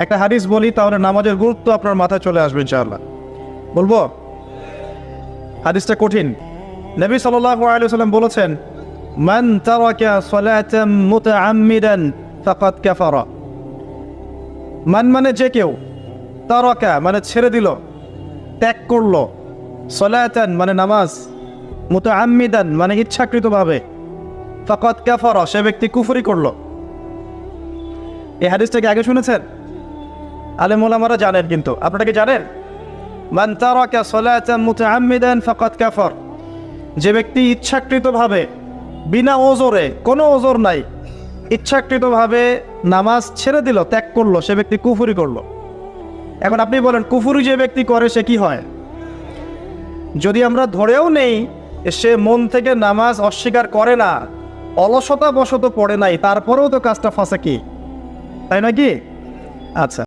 একটা হাদিস বলি, তাহলে নামাজের গুরুত্ব আপনার মাথায় চলে আসবে ইনশাআল্লাহ। বলবো? হাদিসটা কঠিন। নবী সাল্লাল্লাহু আলাইহি ওয়াসাল্লাম বলেছেন, মান তারাকা সালাতাম মুতাআম্মিদান ফাকাদ কাফারা। মান মানে যে কেউ, তারাকা মানে ছেড়ে দিল, ত্যাগ করলো, সালাতান মানে নামাজ, মুতাআম্মিদান মানে ইচ্ছাকৃতভাবে, ফাকাদ কাফারা সে ব্যক্তি কুফরি করলো। এই হাদিসটাকে আগে শুনেছেন? আলেম ওলামারা জানেন, কিন্তু আপনারা কি জানেন? মান তারাকা সালাতান মুতাআম্মিদান ফাকাদ কাফার, যে ব্যক্তি ইচ্ছাকৃতভাবে, বিনা ওজরে, কোনো ওজর নাই, ইচ্ছাকৃতভাবে নামাজ ছেড়ে দিল, ত্যাগ করলো, সে ব্যক্তি কুফরি করলো। এখন আপনি বলেন, কুফরি যে ব্যক্তি করে সে কি হয়? যদি আমরা ধরেও নেই সে মন থেকে নামাজ অস্বীকার করে না, অলসতা বশত পড়ে নাই, তারপরেও তো কাজটা ফাঁসে, কি তাই নাকি? আচ্ছা।